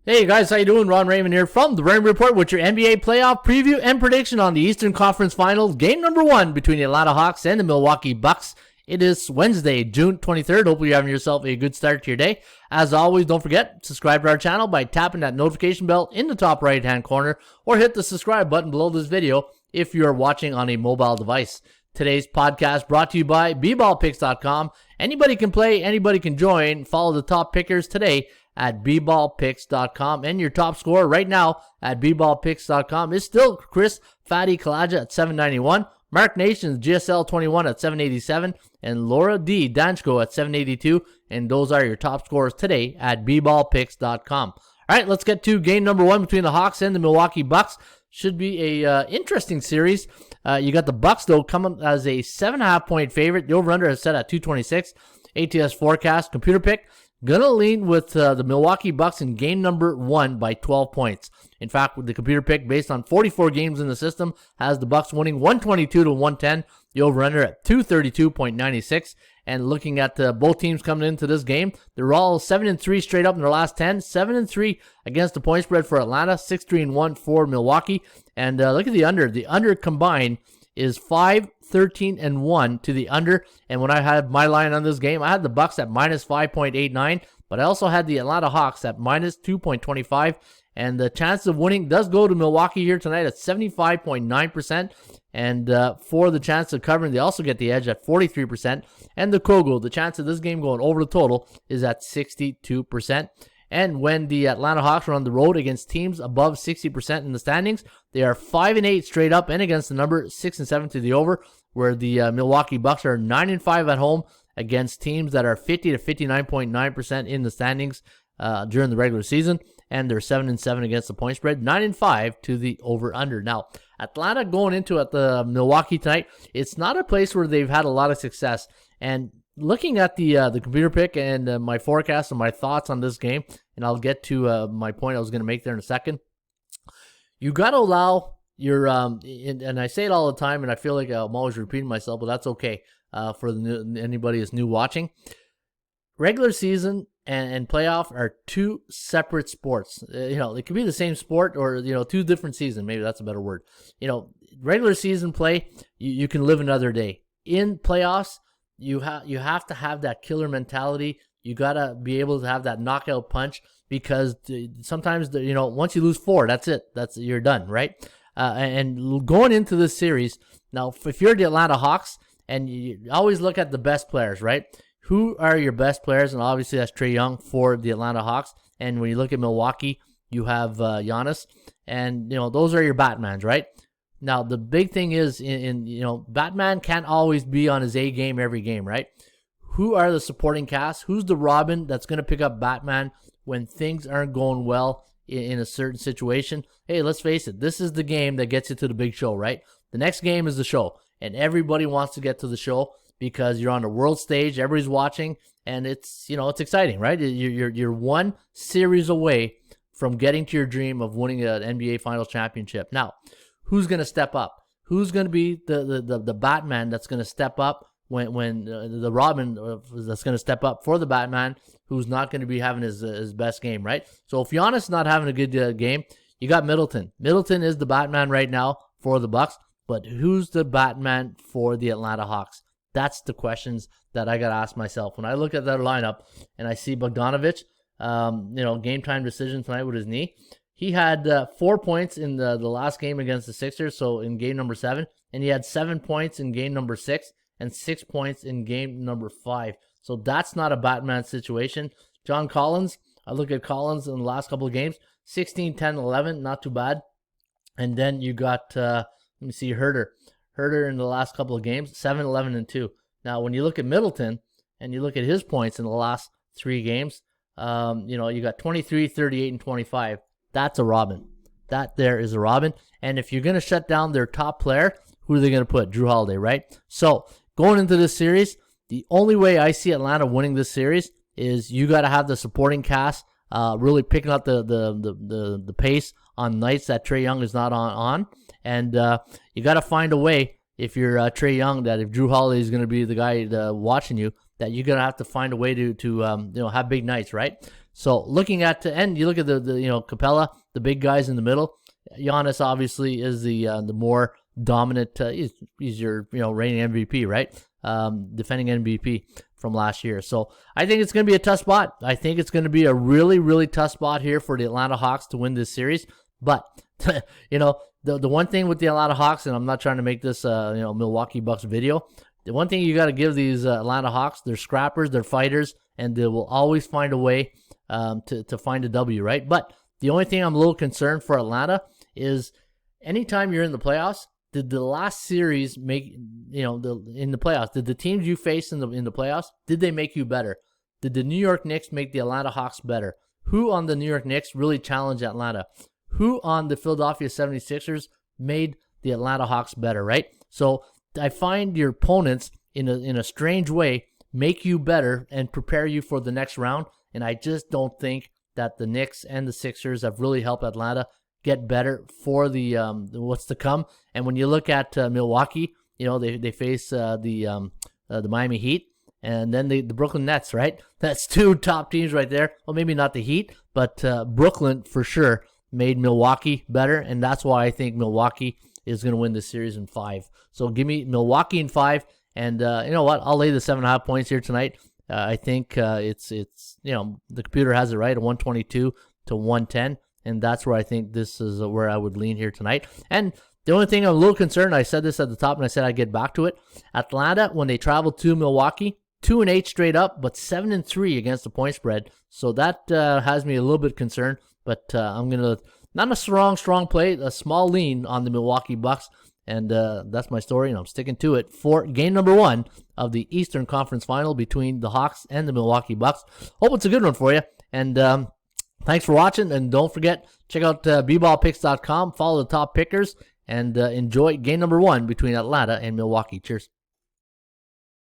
Hey guys, how you doing? Ron Raymond here from the Raymond Report with your NBA playoff preview and prediction on the Eastern Conference Finals, game number 1 between the Atlanta Hawks and the Milwaukee Bucks. It is Wednesday, June 23rd. Hopefully you're having yourself a good start to your day. As always, don't forget, subscribe to our channel by tapping that notification bell in the top right-hand corner or hit the subscribe button below this video if you're watching on a mobile device. Today's podcast brought to you by bballpicks.com. Anybody can play, anybody can join. Follow the top pickers today at bballpicks.com. And your top scorer right now at bballpicks.com is still Chris Fatty Kalaja at 791, Mark Nations GSL 21 at 787, and Laura D. Danchko at 782. And those are your top scorers today at bballpicks.com. All right, let's get to game number 1 between the Hawks and the Milwaukee Bucks. Should be a interesting series. You got the Bucks, though, coming as a 7.5 point favorite. The over-under is set at 226. ATS forecast, computer pick, gonna lean with the Milwaukee Bucks in game number 1 by 12 points. In fact, with the computer pick, based on 44 games in the system, has the Bucks winning 122-110. The over-under at 232.96. And looking at both teams coming into this game, they're all 7-3 straight up in their last 10. 7-3 against the point spread for Atlanta. 6-3-1 for Milwaukee. And look at the under. The under combined is 5-13-1 to the under. And when I had my line on this game, I had the Bucks at minus 5.89. But I also had the Atlanta Hawks at minus 2.25. And the chance of winning does go to Milwaukee here tonight at 75.9%. And for the chance of covering, they also get the edge at 43%. And the Kogo, the chance of this game going over the total, is at 62%. And when the Atlanta Hawks are on the road against teams above 60% in the standings, they are 5-8 straight up and against the number, 6-7 to the over, where the Milwaukee Bucks are 9-5 at home against teams that are 50 to 59.9% in the standings during the regular season. And they're 7-7 against the point spread, 9-5 to the over-under. Now, Atlanta going into at the Milwaukee tonight, it's not a place where they've had a lot of success. And looking at the computer pick and my forecast and my thoughts on this game, and I'll get to my point I was going to make there in a second. You got to allow your, and I say it all the time, and I feel like I'm always repeating myself, but that's okay for anybody that's new watching. Regular season and playoff are two separate sports. It could be the same sport or, two different seasons. Maybe that's a better word. Regular season play, you can live another day. In playoffs, you have to have that killer mentality. You got to be able to have that knockout punch because sometimes, once you lose 4, that's it. You're done, right? And going into this series, now, if you're the Atlanta Hawks, and you always look at the best players, right? Who are your best players? And obviously that's Trae Young for the Atlanta Hawks. And when you look at Milwaukee, you have Giannis. And, those are your Batmans, right? Now, the big thing is, Batman can't always be on his A game every game, right? Who are the supporting cast? Who's the Robin that's going to pick up Batman when things aren't going well in a certain situation? Hey, let's face it. This is the game that gets you to the big show, right? The next game is the show. And everybody wants to get to the show because you're on the world stage, everybody's watching, and it's exciting, right? You're one series away from getting to your dream of winning an NBA Finals championship. Now, who's going to step up? Who's going to be the Batman that's going to step up when the Robin that's going to step up for the Batman who's not going to be having his best game, right? So if Giannis not having a good game, you got Middleton. Middleton is the Batman right now for the Bucks, but who's the Batman for the Atlanta Hawks? That's the questions that I got to ask myself. When I look at that lineup and I see Bogdanovic, game time decision tonight with his knee. He had 4 points in the last game against the Sixers, so in game number 7. And he had 7 points in game number 6 and 6 points in game number 5. So that's not a Batman situation. John Collins, I look at Collins in the last couple of games, 16, 10, 11, not too bad. And then you got, Herter. Herter in the last couple of games, 7, 11, and 2. Now, when you look at Middleton and you look at his points in the last 3 games, you got 23, 38, and 25. That's a Robin. That there is a Robin. And if you're going to shut down their top player, who are they going to put? Drew Holiday, right? So, going into this series, the only way I see Atlanta winning this series is you got to have the supporting cast really picking up the pace on nights that Trae Young is not on. And you got to find a way, if you're Trae Young, that if Drew Holiday is going to be the guy watching you, that you're going to have to find a way to have big nights, right? So looking at and you look at the Capella, the big guys in the middle. Giannis obviously is the more dominant. He's your reigning MVP, right? Defending MVP from last year. So I think it's going to be a tough spot. I think it's going to be a really, really tough spot here for the Atlanta Hawks to win this series. But the one thing with the Atlanta Hawks, and I'm not trying to make this Milwaukee Bucks video. The one thing you got to give these Atlanta Hawks, they're scrappers, they're fighters, and they will always find a way to find a W, right? But the only thing I'm a little concerned for Atlanta is anytime you're in the playoffs, did the last series make, in the playoffs, did the teams you faced in the playoffs, did they make you better? Did the New York Knicks make the Atlanta Hawks better? Who on the New York Knicks really challenged Atlanta? Who on the Philadelphia 76ers made the Atlanta Hawks better, right? So I find your opponents in a strange way make you better and prepare you for the next round, and I just don't think that the Knicks and the Sixers have really helped Atlanta get better for the what's to come. And when you look at Milwaukee, they face the Miami Heat and then the Brooklyn Nets, right? That's two top teams right there. Well, maybe not the Heat, but Brooklyn for sure made Milwaukee better, and that's why I think Milwaukee is going to win this series in 5. So give me Milwaukee in 5, and you know what? I'll lay the 7.5 points here tonight. I think it's the computer has it right at 122 to 110. And that's where I think this is where I would lean here tonight. And the only thing I'm a little concerned, I said this at the top and I said I'd get back to it. Atlanta, when they travel to Milwaukee, 2-8 straight up, but 7-3 against the point spread. So that has me a little bit concerned. But I'm going to, not a strong play, a small lean on the Milwaukee Bucks. And that's my story, and I'm sticking to it for game number 1 of the Eastern Conference Final between the Hawks and the Milwaukee Bucks. Hope it's a good one for you. And thanks for watching, and don't forget, check out bballpicks.com, follow the top pickers, and enjoy game number 1 between Atlanta and Milwaukee. Cheers.